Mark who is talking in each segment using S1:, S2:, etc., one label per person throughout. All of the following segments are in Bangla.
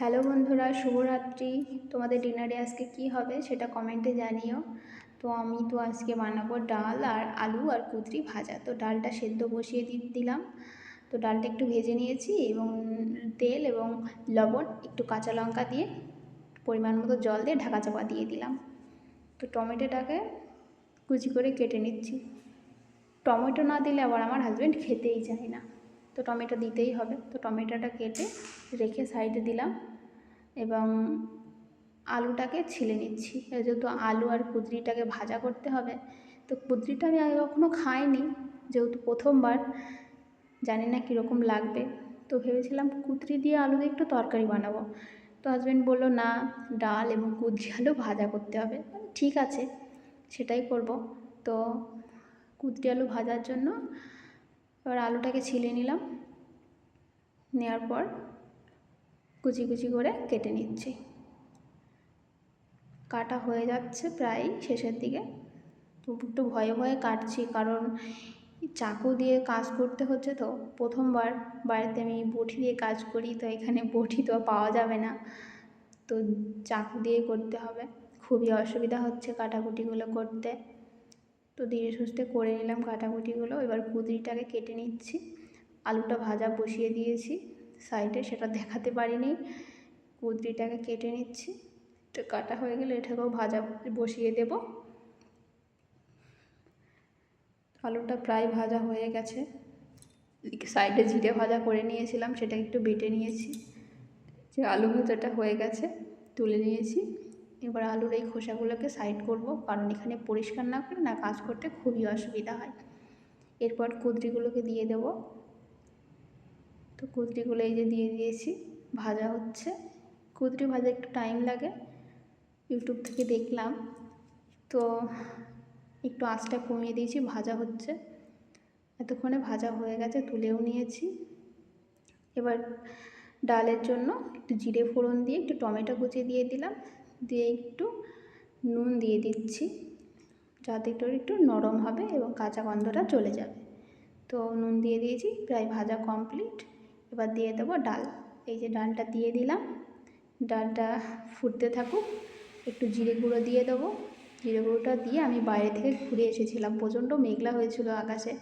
S1: হ্যালো বন্ধুরা, শুভরাত্রি। তোমাদের ডিনারে আজকে কি হবে সেটা কমেন্টে জানিও। তো আমি তো আজকে বানাবো ডাল আর আলু আর কুঁদরি ভাজা। তো ডালটা সেদ্ধ বসিয়ে দিলাম। তো ডালটা একটু ভেজে নিয়েছি এবং তেল এবং লবণ একটু কাঁচা লঙ্কা দিয়ে পরিমাণ মতো জল দিয়ে ঢাকা চাপা দিয়ে দিলাম। তো টমেটোটাকে কুচি করে কেটে নিচ্ছি। টমেটো না দিলে আবার আমার হাজব্যান্ড খেতেই চায় না, তো টমেটো দিতেই হবে। তো টমেটোটা কেটে রেখে সাইডে দিলাম এবং আলুটাকে ছিলে নিচ্ছি। যেহেতু আলু আর কুঁদরিটাকে ভাজা করতে হবে, তো কুঁদরিটা আমি আগে কখনো খাইনি, যেহেতু প্রথমবার, জানি না কীরকম লাগবে। তো ভেবেছিলাম কুঁদরি দিয়ে আলু দিয়ে একটু তরকারি বানাবো। তো হাজব্যান্ড বললো না, ডাল এবং কুঁদরি আলু ভাজা করতে হবে। ঠিক আছে, সেটাই করব। তো কুঁদরি আলু ভাজার জন্য এবার আলুটাকে ছিলে নিলাম, নেওয়ার পর কুচি কুচি করে কেটে নিচ্ছি। কাটা হয়ে যাচ্ছে প্রায় শেষের দিকে। একটু ভয়ে ভয়ে কাটছি, কারণ চাকু দিয়ে কাজ করতে হচ্ছে। তো প্রথমবার বাড়িতে আমি বটি দিয়ে কাজ করি, তো এখানে বটি তো পাওয়া যাবে না, তো চাকু দিয়ে করতে হবে। খুবই অসুবিধা হচ্ছে কাটাকুটিগুলো করতে। তো ধীরে সুস্থে করে নিলাম কাটাকুটিগুলো। এবার কুঁদরিটাকে কেটে নিচ্ছি। আলুটা ভাজা বসিয়ে দিয়েছি সাইডে, সেটা দেখাতে পারিনি। কুঁদরিটাকে কেটে নিচ্ছি। তো কাটা হয়ে গেলে এটাকেও ভাজা বসিয়ে দেব। আলুটা প্রায় ভাজা হয়ে গেছে। সাইডে জিরে ভাজা করে নিয়েছিলাম, সেটা একটু বেটে নিয়েছি। যে আলু ভাজাটা হয়ে গেছে, তুলে নিয়েছি। এবার আলুর এই খোসাগুলোকে সাইড করব, কারণ এখানে পরিষ্কার না করে না কাজ করতে খুবই অসুবিধা হয়। এরপর কুঁদরিগুলোকে দিয়ে দেব। তো কুঁদরিগুলো এই যে দিয়ে দিয়েছি, ভাজা হচ্ছে। কুঁদরি ভাজা একটু টাইম লাগে, ইউটিউব থেকে দেখলাম। তো একটু আঁচটা কমিয়ে দিয়েছি, ভাজা হচ্ছে। এতক্ষণে ভাজা হয়ে গেছে, তুলেও নিয়েছি। এবার ডালের জন্য একটু জিরে ফোড়ন দিয়ে একটু টমেটো কুচি দিয়ে দিলাম, দিয়ে একটু নুন দিয়ে দিচ্ছি, যাতে একটু নরম হবে এবং কাঁচা গন্ধটা চলে যাবে। তো নুন দিয়ে দিয়েছি, প্রায় ভাজা কমপ্লিট। এবার দিয়ে দেবো ডাল। এই যে ডালটা দিয়ে দিলাম, ডালটা ফুটতে থাকুক। একটু জিরে গুঁড়ো দিয়ে দেবো। জিরে গুঁড়োটা দিয়ে আমি বাইরে থেকে ঘুরে এসেছিলাম, প্রচণ্ড মেঘলা হয়েছিল আকাশে,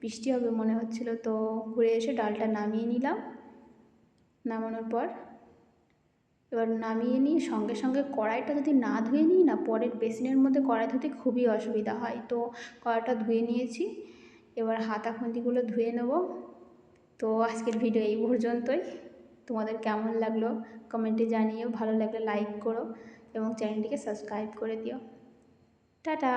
S1: বৃষ্টি হবে মনে হচ্ছিল। তো ঘুরে এসে ডালটা নামিয়ে নিলাম। নামানোর পর এবার নামিয়ে নিয়ে সঙ্গে সঙ্গে কড়াইটা যদি না ধুয়ে নিই না, পরের বেসিনের মধ্যে কড়াই ধুতে খুবই অসুবিধা হয়। তো কড়াইটা ধুয়ে নিয়েছি, এবার হাতা খুন্তিগুলো ধুয়ে নেব। তো আজকের ভিডিও এই পর্যন্তই। তোমাদের কেমন লাগলো কমেন্টে জানিও, ভালো লাগলে লাইক করো এবং চ্যানেলটিকে সাবস্ক্রাইব করে দিও। টাটা।